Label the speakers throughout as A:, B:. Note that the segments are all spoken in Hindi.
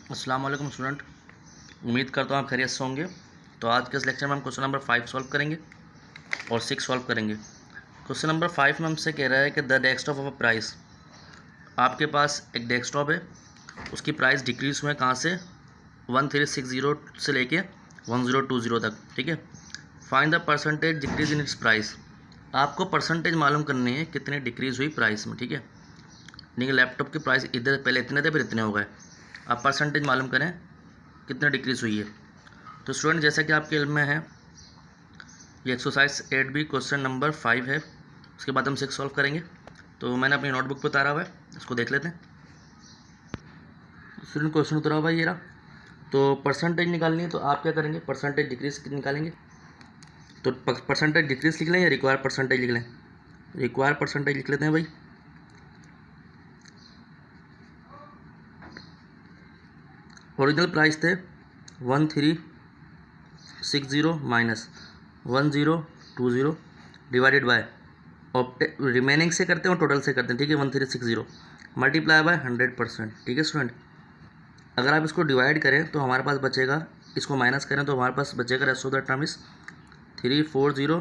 A: अस्सलाम वालेकुम स्टूडेंट, उम्मीद करता हूँ आप खैरियत से होंगे। तो आज के इस लेक्चर में हम क्वेश्चन नंबर 5 सॉल्व करेंगे और 6 सॉल्व करेंगे। क्वेश्चन नंबर 5 में हमसे कह रहा है कि the desktop of a price. आपके पास एक डेस्कटॉप है, उसकी प्राइस डिक्रीज हुए कहाँ से 1360 से लेके 1020 तक, ठीक है। Find the percentage decrease in its price. आपको परसेंटेज मालूम करनी है कितनी डिक्रीज़ हुई प्राइस में, ठीक है। यानी कि लैपटॉप की प्राइस इधर पहले इतने थे, फिर इतने हो गए। आप परसेंटेज मालूम करें कितने डिक्रीज़ हुई है। तो स्टूडेंट जैसा कि आपके इल्म में है, ये एक्सरसाइज 8B क्वेश्चन नंबर 5 है। उसके बाद हम 6 सॉल्व करेंगे। तो मैंने अपनी नोटबुक पे उतारा हुआ है, इसको देख लेते हैं। स्टूडेंट क्वेश्चन उतरा हुआ है ये रहा। तो परसेंटेज निकालनी है, तो आप क्या करेंगे, परसेंटेज डिक्रीज निकालेंगे। तो परसेंटेज डिक्रीज लिख लें या रिक्वायर परसेंटेज लिख लें। रिक्वायर परसेंटेज लिख लेते हैं भाई। ओरिजिनल प्राइस थे 1360 माइनस 1020 डिवाइडेड बाय रिमेनिंग से करते हैं और टोटल से करते हैं, ठीक है। 1360 मल्टीप्लाई बाय 100%, ठीक है स्टूडेंट। अगर आप इसको डिवाइड करें तो हमारे पास बचेगा, इसको माइनस करें तो हमारे पास बचेगा rest of the term is 340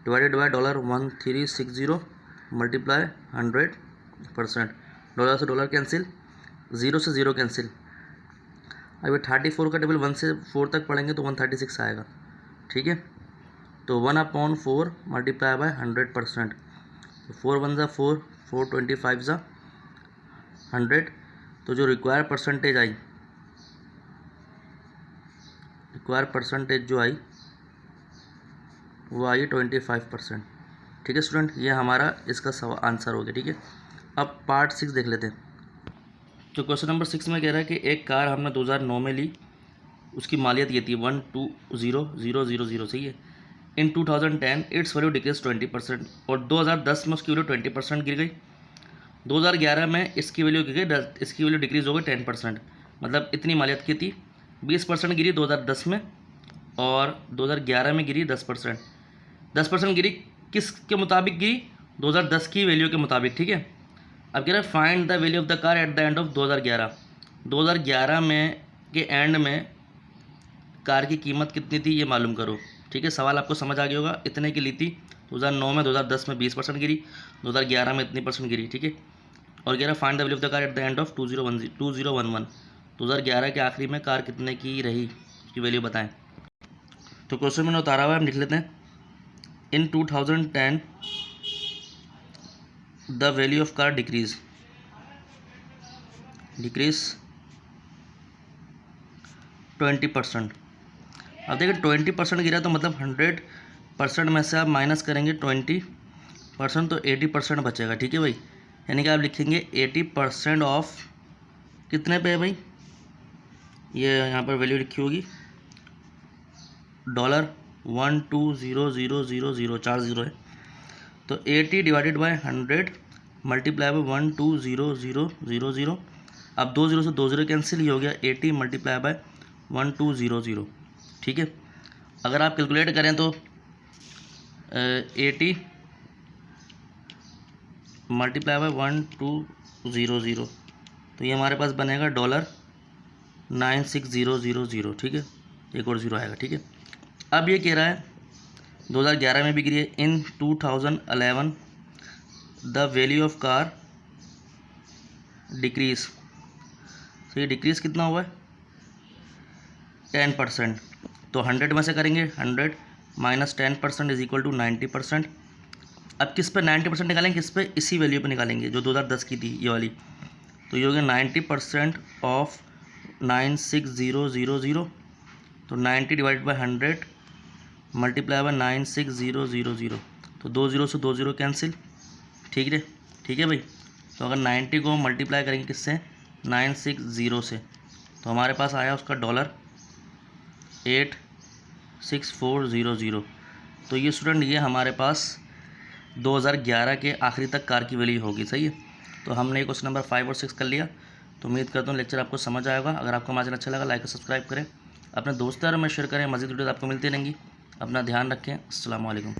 A: divided by $1360 multiply 100%। Dollar से डॉलर कैंसिल, ज़ीरो से ज़ीरो कैंसिल। अब ये 34 का टेबल 1 से 4 तक पढ़ेंगे तो 136 आएगा, ठीक है। तो 1/4 मल्टीप्लाई बाय 100%। तो 4 1 ज़ा 4, 4 25 ज़ा 100। तो जो रिक्वायर परसेंटेज आई, रिक्वायर परसेंटेज जो आई वो आई 25%, ठीक है स्टूडेंट। ये हमारा इसका आंसर हो गया, ठीक है। अब पार्ट 6 देख लेते हैं। तो क्वेश्चन नंबर 6 में कह रहा है कि एक कार हमने 2009 में ली, उसकी मालियत ये थी 120,000, सही है। इन 2010 इट्स वैल्यू डिक्रीज 20%, और 2010 में उसकी वैल्यू 20% गिर गई। 2011 में इसकी वैल्यू गिर गई, इसकी वैल्यू डिक्रीज हो गई 10%। मतलब इतनी मालियत की थी, 20% गिरी 2010 में, और 2011 में गिरी 10%। 10% गिरी किसके मुताबिक गिरी, 2010 की वैल्यू के मुताबिक, ठीक है। अब कह रहा है find the value of the car at the end of 2011। 2011 में के एंड में कार की कीमत कितनी थी ये मालूम करो, ठीक है। सवाल आपको समझ आ गया होगा। इतने की ली थी 2009 में, 2010 में 20% गिरी, 2011 में इतनी परसेंट गिरी, ठीक है। और कह रहा है find the value of the car at the end of 2011। 2011 के आखिरी में कार कितने की रही, उसकी वैल्यू बताएं। तो क्वेश्चन मैंने उतारा हुआ है, हम लिख लेते हैं। इन 2010 the value of car decrease 20%। अब देखिए 20% गिरा तो मतलब 100% में से आप माइनस करेंगे 20%, तो 80% बचेगा, ठीक है भाई। यानी कि आप लिखेंगे 80% ऑफ कितने पे है भाई, ये यहाँ पर वैल्यू लिखी होगी $120,000, 4 जीरो है। तो 80 डिवाइडेड बाय 100 मल्टीप्लाई बाय 120,000। अब 2 जीरो से 2 जीरो कैंसिल, ही हो गया 80 मल्टीप्लाई बाय 1200, ठीक है। अगर आप कैलकुलेट करें तो 80 मल्टीप्लाई बाय 1200, तो ये हमारे पास बनेगा $96,000, ठीक है। एक और ज़ीरो आएगा, ठीक है। अब ये कह रहा है 2011 में भी गिरी है। इन 2011 the value of car decrease, तो ये डिक्रीज कितना हुआ है 10%। तो 100 में से करेंगे 100 माइनस 10% इज इक्वल टू 90%। अब किस पे 90% निकालेंगे, किस पे, इसी वैल्यू पे निकालेंगे जो 2010 की थी ये वाली। तो ये हो गया 90% ऑफ 96,000। तो 90 डिवाइड बाई 100 मल्टीप्लाई बाय 96,000। तो 2 जीरो से 2 जीरो कैंसिल, ठीक है, ठीक है भाई। तो अगर 90 को मल्टीप्लाई करेंगे किससे, 960 से, तो हमारे पास आया उसका $86400। तो ये स्टूडेंट ये हमारे पास 2011 के आखिरी तक कार की वैल्यू होगी, सही है। तो हमने क्वेश्चन नंबर 5 और 6 कर लिया। तो उम्मीद करता हूँ लेक्चर आपको समझ आएगा। अगर आपको हमारा अच्छा लगा, लाइक और सब्सक्राइब करें, अपने दोस्तों में शेयर करें। मज़ीद वीडियोज़ आपको मिलती रहेंगी। अपना ध्यान रखें। अस्सलाम वालेकुम।